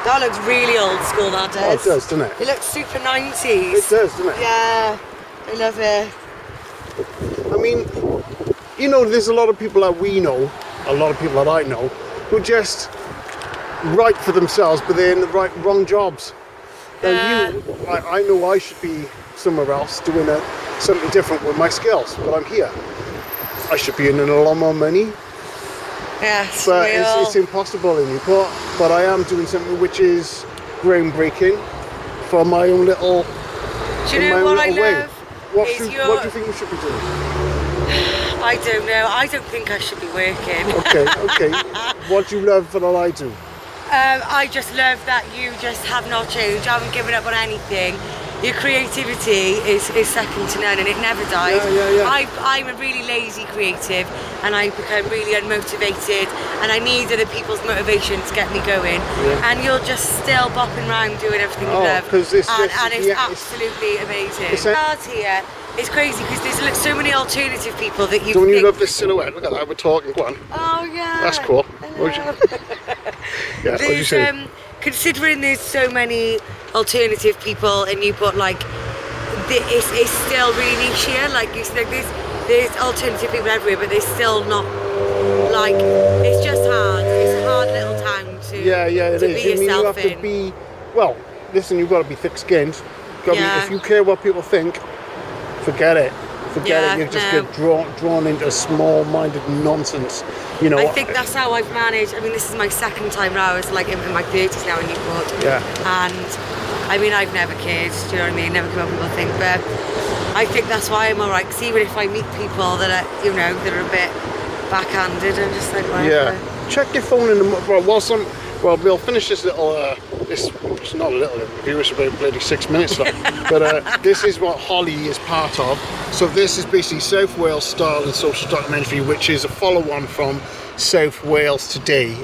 That looks really old school, that Oh, does. it does, doesn't it? It looks super 90s. It does, doesn't it? Yeah, I love it. I mean, you know, there's a lot of people that we know, a lot of people that I know, who just write for themselves, but they're in the wrong jobs. And I know I should be somewhere else doing something different with my skills, but I'm here. I should be earning a lot more money, Yes, but it's impossible in Newport. But I am doing something which is groundbreaking for my own little, Do you in my know own what I little way. love? What Is do you think we should be doing? I don't know. I don't think I should be working. Okay. What do you love that I do? I just love that you just have not changed. You haven't given up on anything. Your creativity is second to none, and it never dies. Yeah. I'm a really lazy creative, and I become really unmotivated, and I need other people's motivation to get me going. Yeah. And you're just still bopping around doing everything you love. Because and it's absolutely amazing. It's here. It's crazy because there's so many alternative people that you. Don't you love this silhouette? Look at that, we're talking. Go on. Oh yeah. That's cool. Yeah, what did you say? Considering there's so many alternative people in Newport, like it's still really niche here. Like you said, there's alternative people everywhere, but there's still not like it's just hard. It's a hard little town to It to is. be I mean, you yourself have to in. be. Well, listen, you've got to be thick-skinned. If you care what people think, forget it. Forget it. You just get drawn into small-minded nonsense. You know. I think that's how I've managed. I mean, this is my second time now. I was like in my 30s now in Newport. Yeah. And I mean, I've never cared. Do you know what I mean? Never care what people think, but I think that's why I'm alright. Because even if I meet people that are, that are a bit backhanded, I'm just like, whatever. Yeah. Check your phone in the we'll finish this little. It's not a little review. It's about bloody 6 minutes long. But this is what Holly is part of. So this is basically South Wales Style and Social Documentary, which is a follow-on from South Wales Today,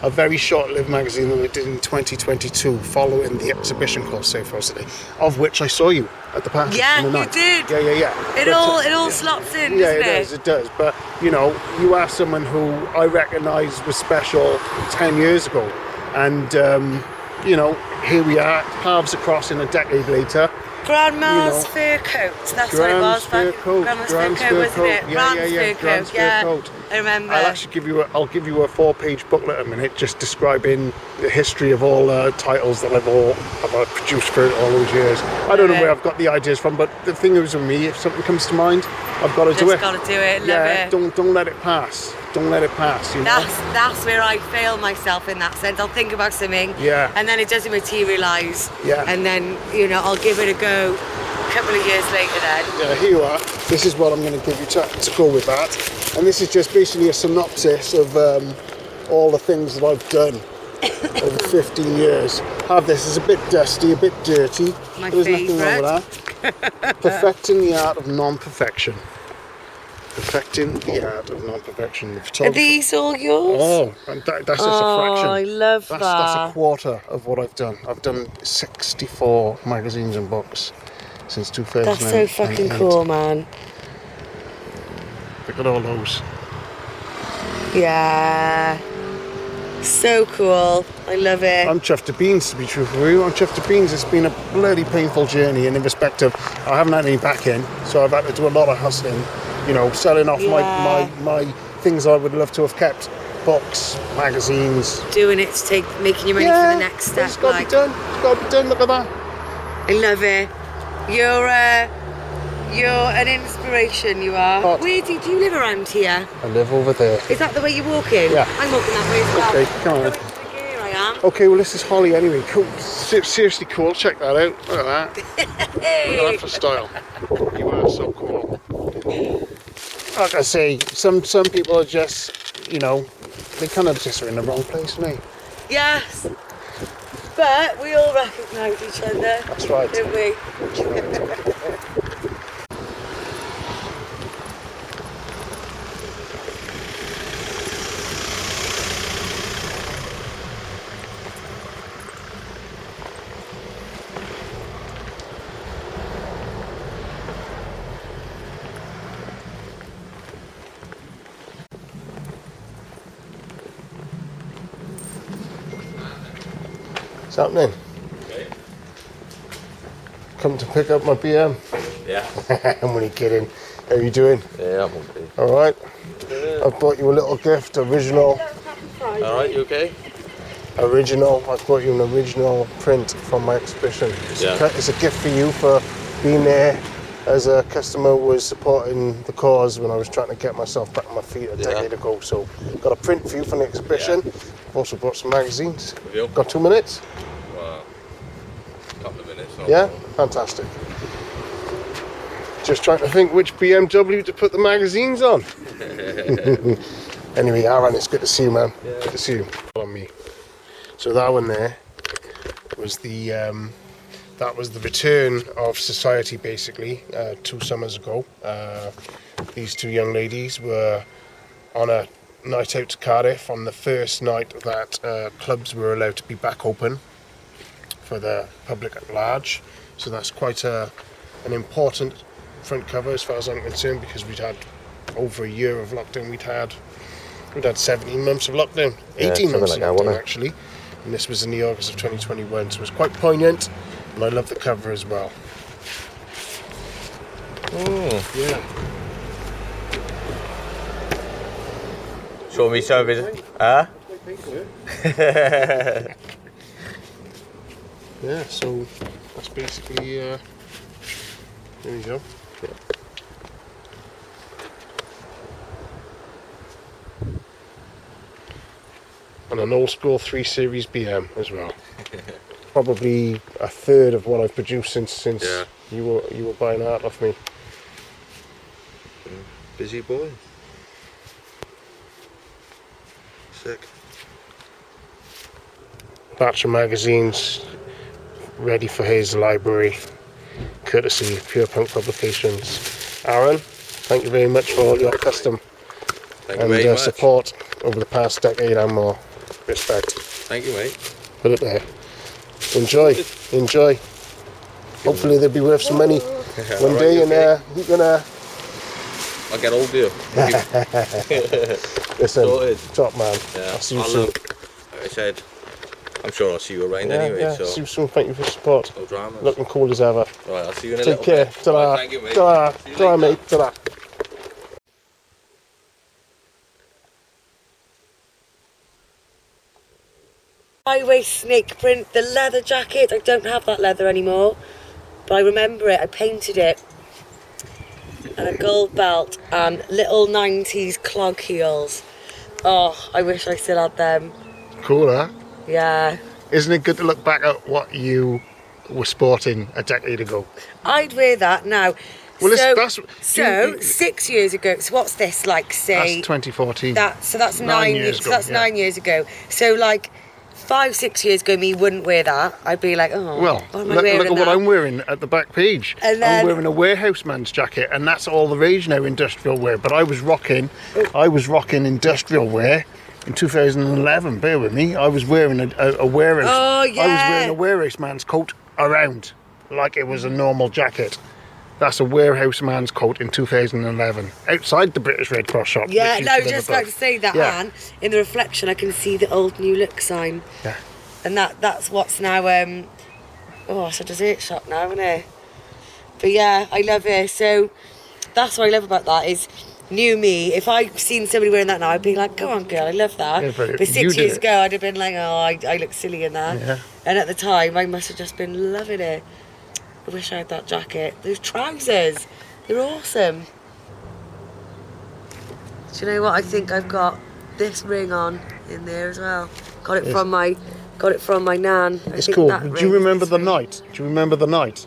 a very short-lived magazine that we did in 2022, following the exhibition called South Wales Today, of which I saw you at the party. Yeah, on the you night. did. Yeah. It all slots in, doesn't it? It does. But you are someone who I recognise was special 10 years ago, and here we are, paths across in a decade later. Grandma's fur coat. That's what it was. Grandma's fur coat, wasn't it? Grandma's fur coat. I remember. I'll give you a 4-page booklet in a minute, just describing the history of all titles that I've produced for all those years. I don't know where I've got the ideas from, but the thing is with me, if something comes to mind, I've got to do it. Just got to do it. Love it. Don't let it pass. Don't let it pass. That's where I fail myself in that sense. I'll think about something, and then it doesn't materialise. Yeah. And then I'll give it a go. A couple of years later, then. Yeah, here you are. This is what I'm going to give you to go with that, and this is just basically a synopsis of all the things that I've done over 15 years. Have this. It's a bit dusty, a bit dirty. My There's nothing wrong favourite. with that. Perfecting the art of non-perfection. Perfecting the art of non-perfection. Are these all yours? Oh, and that's just a fraction. I love that. That's a quarter of what I've done. I've done 64 magazines and books since 2008. That's so fucking cool, man. Look at all those. Yeah. So cool. I love it. I'm chuffed to beans, to be truthful with you. I'm chuffed to beans. It's been a bloody painful journey, and in respect of, I haven't had any back in, so I've had to do a lot of hustling, selling off my things I would love to have kept. Books, magazines. Doing it to making your money for the next step. It's got to be done. It's got to be done. Look at that. I love it. You're an inspiration, you are. Hot. Where do you live around here? I live over there. Is that the way you're walking? Yeah. I'm walking that way as well. Okay, come on. Going to the gear, I am. Okay, well this is Holly anyway. Cool. Seriously cool. Check that out. Look at that. Look at that for style. You are so cool. Like I say, some people are just, they kind of just are in the wrong place, don't they? Yes. But we all recognise each other. That's right. Don't we? That's right. happening? Okay. Come to pick up my BM. Yeah. I'm only kidding. How you doing? Yeah, I'm okay. All right. I've bought you a little gift, original. All right, you okay? Original. I bought you an original print from my exhibition. It's a gift for you for being there as a customer who was supporting the cause when I was trying to get myself back on my feet a decade ago. So got a print for you from the exhibition. I've also bought some magazines. Have you? Got 2 minutes? Well, a couple of minutes. Yeah? Fantastic. Just trying to think which BMW to put the magazines on. Anyway, Aaron, it's good to see you, man. Yeah. Good to see you. On me. So that one there was the return of Society, basically, 2 summers ago. These 2 young ladies were on a night out to Cardiff on the first night that clubs were allowed to be back open for the public at large. So that's quite an important front cover as far as I'm concerned, because we'd had over a year of lockdown. We'd had 17 months of lockdown, 18 months of lockdown actually, and this was in the August of 2021, so it was quite poignant, and I love the cover as well. Yeah. Show me some of it. Huh? Yeah, so that's basically there you go. And an old school 3 Series BM as well. Probably a third of what I've produced since you were buying art off me. Busy boy. Sick. Batch of magazines ready for his library, courtesy Pure Punk Publications. Aaron, thank you very much for all your custom and support over the past decade and more. Respect. Thank you, mate. Put it there. Enjoy. Hopefully they'll be worth some money one day, and you can I'll get hold of you. listen, Sorted. top man. Yeah. I'll see you soon. Like I said, I'm sure I'll see you around anyway. Yeah. So See you soon. Thank you for your support. no dramas. Looking cool as ever. Right, I'll see you in a Take little care. bit. Ta-da. Right, thank you, mate. Ta-da. See you Ta-da, later. mate. Ta-da. Highway snake print, the leather jacket. I don't have that leather anymore, but I remember it. I painted it. And a gold belt and little 90s clog heels. Oh, I wish I still had them. Cool, huh? Yeah. Isn't it good to look back at what you were sporting a decade ago? I'd wear that now. Well, so 6 years ago. So what's this like? Say that's 2014. that's 9 9 years years. ago, So that's yeah. 9 years ago. So like 5-6 years ago, me wouldn't wear that. I'd be like, oh, Well, why am I look wearing at what that? I'm wearing at the back page. And then- I'm wearing a warehouse man's jacket, and that's all the rage now, industrial wear. But I was rocking industrial wear in 2011. Bear with me. I was wearing a warehouse. Oh, yeah. I was wearing a warehouse man's coat around like it was a normal jacket. That's a warehouse man's coat in 2011, outside the British Red Cross shop. Yeah, literally no, to the just above. like to say that, Yeah. Anne, in the reflection, I can see the old New Look sign. Yeah. And that's what's now, it's a dessert shop now, isn't it? But yeah, I love it. So that's what I love about that is new me. If I'd seen somebody wearing that now, I'd be like, go on, girl, I love that. Yeah, but but you 6 did years it. ago, I'd have been like, oh, I look silly in that. Yeah. And at the time, I must have just been loving it. I wish I had that jacket. Those trousers, they're awesome. Do you know what? I think I've got this ring on in there as well. Got it from my nan. I It's think cool. that Do ring you is remember this the ring. night? Do you remember the night?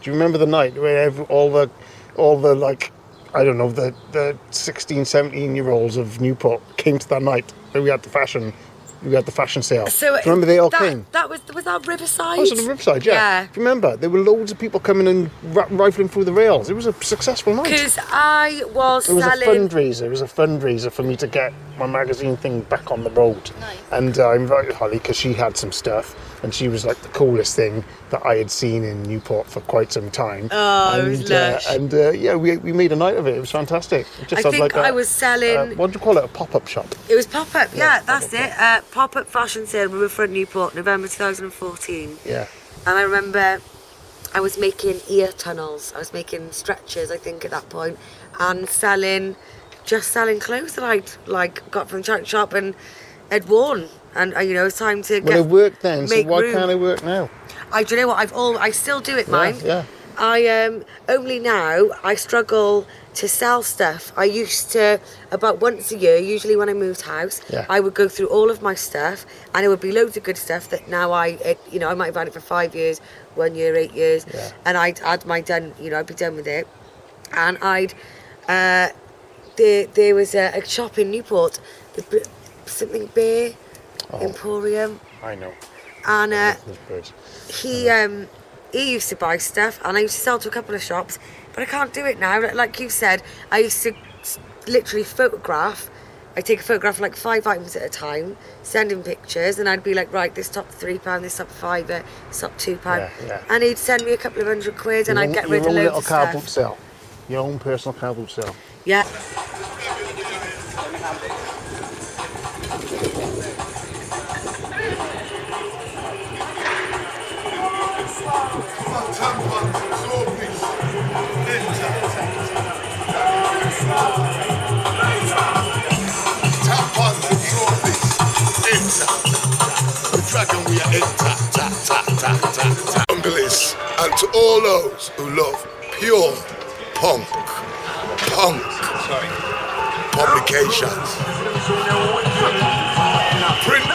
Do you remember the night where all the like, I don't know, the 16, 17-year-olds of Newport came to that night where we had the fashion sale? So Do you remember they all that, came? That that was that Riverside? I was on the Riverside, yeah. If you remember, there were loads of people coming and rifling through the rails. It was a successful night. Because I was It was selling. a fundraiser. It was a fundraiser for me to get my magazine thing back on the road. Nice. And I invited Holly because she had some stuff, and she was like the coolest thing that I had seen in Newport for quite some time. Oh, and, it was lush. Yeah, we made a night of it. It was fantastic. It just I had think like I was selling. what do you call it? A pop-up shop. It was pop-up, yeah, that's pop-up it. Pop-up fashion sale, Riverfront Newport, November 2014. Yeah. And I remember I was making ear tunnels. I was making stretchers, I think, at that point, and just selling clothes that I'd like got from the charity shop and had worn. And you know, it's time to Well, it worked then, so make why room. can't it work now? Do you know what? I still do it, mine. Yeah. I only now I struggle to sell stuff. I used to about once a year, usually when I moved house, Yeah. I would go through all of my stuff, and it would be loads of good stuff that now I might have had it for 5 years, 1 year, 8 years, Yeah. and I'd be done with it, and there was a shop in Newport, something Bear Emporium, I know. and Those birds. he used to buy stuff, and I used to sell to a couple of shops, but I can't do it now. Like you said, I used to literally photograph. I take a photograph of like 5 items at a time, send him pictures, and I'd be like, right, this top £3, this top £5, this top £2, Yeah. and he'd send me a couple of £100, and I'd get rid of Your own loads little of car stuff. boot sale. Your own personal car boot sale. Yeah. Tampons and trophies. Enter. The dragon we are enter. Unglies. And to all those who love pure punk publications. Print